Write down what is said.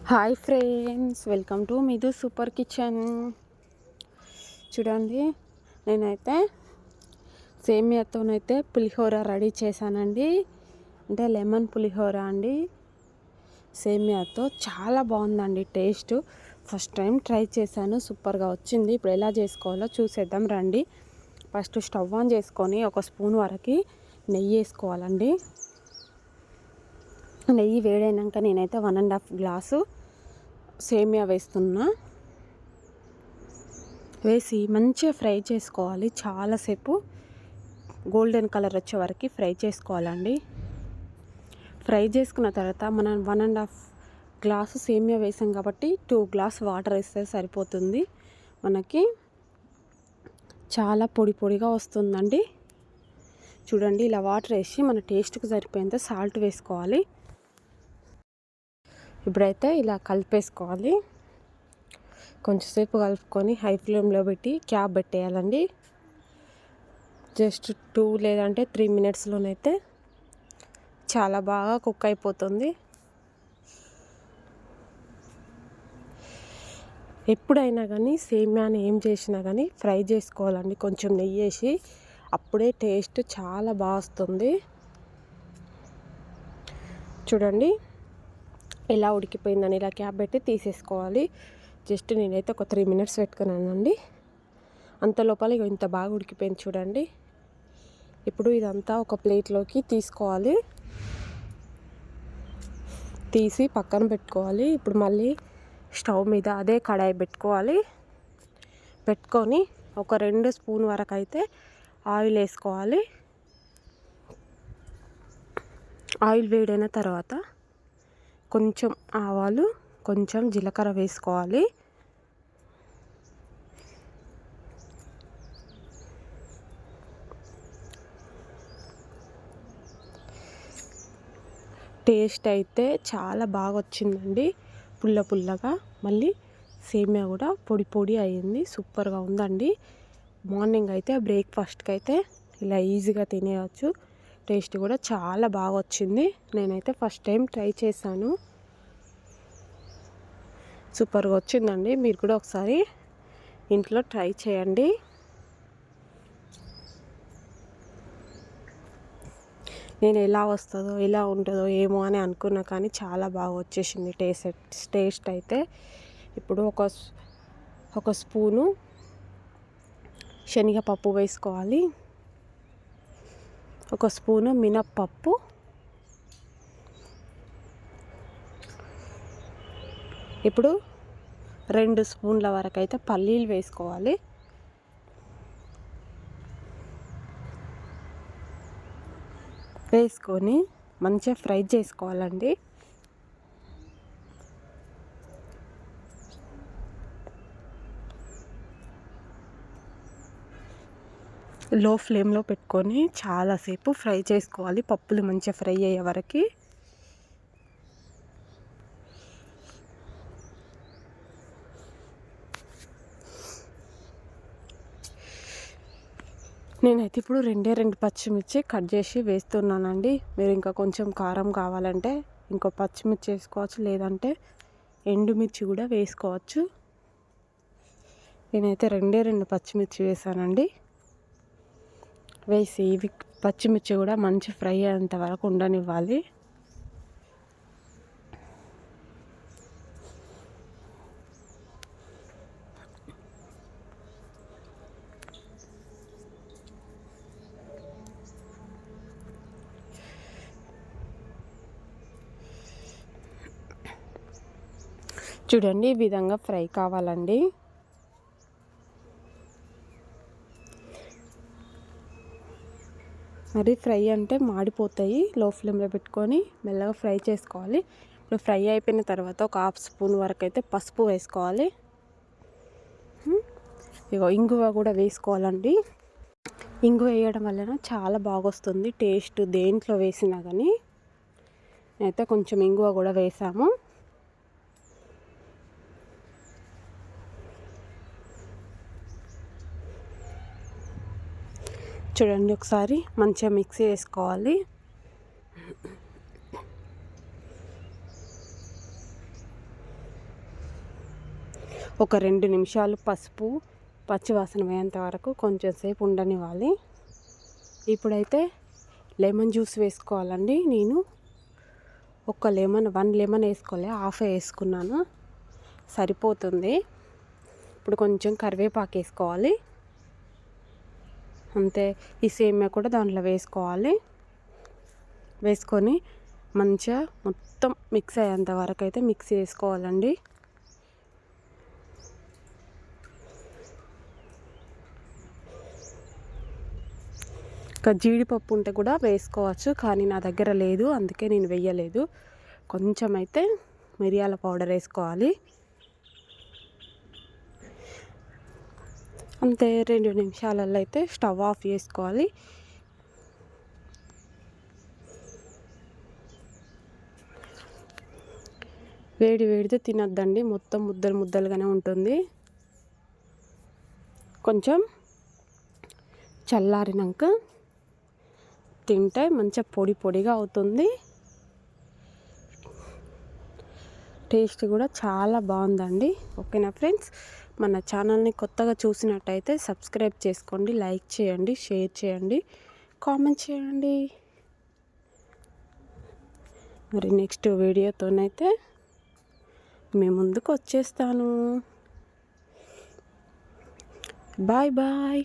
Hi friends, welcome to మిదు super kitchen. చూడండి, నేనైతే సేమియాతోనైతే పులిహోర ready చేశానండి. అంటే లెమన్ పులిహోర అండి. సేమియాతో చాలా బాగుందండి టేస్ట్. ఫస్ట్ టైం ట్రై చేశాను, సూపర్గా వచ్చింది. ఇప్పుడు ఎలా చేసుకోవాలో చూసేద్దాం రండి. ఫస్ట్ స్టవ్ ఆన్ చేసుకొని ఒక స్పూన్ వరకు నెయ్యి వేసుకోవాలండి. నెయ్యి వేడైనాక నేనైతే 1.5 గ్లాసు సేమియా వేస్తున్నా. వేసి మంచిగా ఫ్రై చేసుకోవాలి. చాలాసేపు గోల్డెన్ కలర్ వచ్చే వరకు ఫ్రై చేసుకోవాలండి. ఫ్రై చేసుకున్న తర్వాత మనం 1.5 గ్లాసు సేమియా వేసాం కాబట్టి 2 గ్లాస్ వాటర్ వేస్తే సరిపోతుంది. మనకి చాలా పొడి పొడిగా వస్తుందండి. చూడండి, ఇలా వాటర్ వేసి మన టేస్ట్కి సరిపోయేంత సాల్ట్ వేసుకోవాలి. ఇప్పుడైతే ఇలా కలిపేసుకోవాలి. కొంచెంసేపు కలుపుకొని హై ఫ్లేమ్లో పెట్టి క్యాప్ పెట్టేయాలండి. జస్ట్ 2 లేదంటే 3 మినిట్స్లోనైతే చాలా బాగా కుక్ అయిపోతుంది. ఎప్పుడైనా కానీ సేమ్యాని ఏం చేసినా కానీ ఫ్రై చేసుకోవాలండి. కొంచెం నెయ్యి వేసి, అప్పుడే టేస్ట్ చాలా బాగా వస్తుంది. చూడండి ఎలా ఉడికిపోయిందని. ఇలా క్యాప్ పెట్టి తీసేసుకోవాలి. జస్ట్ నేనైతే ఒక 3 మినిట్స్ పెట్టుకున్నానండి. అంత లోపల ఇంత బాగా ఉడికిపోయింది చూడండి. ఇప్పుడు ఇదంతా ఒక ప్లేట్లోకి తీసుకోవాలి. తీసి పక్కన పెట్టుకోవాలి. ఇప్పుడు మళ్ళీ స్టవ్ మీద అదే కడాయి పెట్టుకోవాలి. పెట్టుకొని ఒక 2 స్పూన్ వరకు అయితే ఆయిల్ వేసుకోవాలి. ఆయిల్ వేడైన తర్వాత కొంచెం ఆవాలు, కొంచెం జీలకర్ర వేసుకోవాలి. టేస్ట్ అయితే చాలా బాగా వచ్చిందండి, పుల్ల పుల్లగా. మళ్ళీ సేమియా కూడా పొడి పొడి అయ్యింది, సూపర్గా ఉందండి. మార్నింగ్ అయితే బ్రేక్ఫాస్ట్కి అయితే ఇలా ఈజీగా తినేయచ్చు. టేస్ట్ కూడా చాలా బాగా వచ్చింది. నేనైతే ఫస్ట్ టైం ట్రై చేశాను, సూపర్గా వచ్చిందండి. మీరు కూడా ఒకసారి ఇంట్లో ట్రై చేయండి. నేను ఎలా వస్తుందో ఎలా ఉంటుందో ఏమో అని అనుకున్నా, కానీ చాలా బాగా వచ్చేసింది టేస్ట్ అయితే. ఇప్పుడు ఒక స్పూను శనగపప్పు వేసుకోవాలి. ఒక స్పూను మినప్పప్పు, ఇప్పుడు 2 స్పూన్ల వరకు అయితే పల్లీలు వేసుకోవాలి. వేసుకొని మంచిగా ఫ్రై చేసుకోవాలండి. లో ఫ్లేమ్లో పెట్టుకొని చాలాసేపు ఫ్రై చేసుకోవాలి. పప్పులు మంచిగా ఫ్రై అయ్యే వరకు. నేనైతే ఇప్పుడు 2 పచ్చిమిర్చి కట్ చేసి వేస్తున్నానండి. మీరు ఇంకా కొంచెం కారం కావాలంటే ఇంకో పచ్చిమిర్చి వేసుకోవచ్చు, లేదంటే ఎండుమిర్చి కూడా వేసుకోవచ్చు. నేనైతే 2 పచ్చిమిర్చి వేసానండి. వేసి ఇవి పచ్చిమిర్చి కూడా మంచి ఫ్రై అయ్యేంత వరకు ఉండనివ్వాలి. చూడండి, ఈ విధంగా ఫ్రై కావాలండి. మరి ఫ్రై అంటే మాడిపోతాయి. లో ఫ్లేమ్లో పెట్టుకొని మెల్లగా ఫ్రై చేసుకోవాలి. ఇప్పుడు ఫ్రై అయిపోయిన తర్వాత ఒక 1/2 స్పూన్ వరకు అయితే పసుపు వేసుకోవాలి. ఇగో ఇంగువ కూడా వేసుకోవాలండి. ఇంగువ వేయడం వలన చాలా బాగా వస్తుంది టేస్ట్, దేంట్లో వేసినా కానీ. అయితే కొంచెం ఇంగువ కూడా వేసాము. చూడండి, ఒకసారి మంచిగా మిక్స్ చేసుకోవాలి. ఒక 2 నిమిషాలు పసుపు పచ్చివాసన పోయేంత వరకు కొంచెం సేపు ఉండనివ్వాలి. ఇప్పుడైతే లెమన్ జ్యూస్ వేసుకోవాలండి. నేను ఒక లెమన్ 1 లెమన్ వేసుకోలే, హాఫ్ వేసుకున్నాను, సరిపోతుంది. ఇప్పుడు కొంచెం కరివేపాకు వేసుకోవాలి. అంతే. ఈ సేమియా కూడా దాంట్లో వేసుకోవాలి. వేసుకొని మంచిగా మొత్తం మిక్స్ అయ్యేంత వరకు అయితే మిక్స్ చేసుకోవాలండి. ఇంకా జీడిపప్పు ఉంటే కూడా వేసుకోవచ్చు, కానీ నా దగ్గర లేదు, అందుకే నేను వేయలేదు. కొంచెం అయితే మిరియాల పౌడర్ వేసుకోవాలి. అంతే. 2 నిమిషాలలో అయితే స్టవ్ ఆఫ్ చేసుకోవాలి. వేడితో తినొద్దండి, మొత్తం ముద్దలు ముద్దలుగానే ఉంటుంది. కొంచెం చల్లారినాక తింటే మంచిగా పొడిగా అవుతుంది. టేస్ట్ కూడా చాలా బాగుందండి. ఓకేనా ఫ్రెండ్స్, మన ఛానల్ని కొత్తగా చూసినట్టయితే సబ్స్క్రైబ్ చేసుకోండి, లైక్ చేయండి, షేర్ చేయండి, కామెంట్ చేయండి. మరి నెక్స్ట్ వీడియోతోనైతే మీ ముందుకు వచ్చేస్తాను. బాయ్.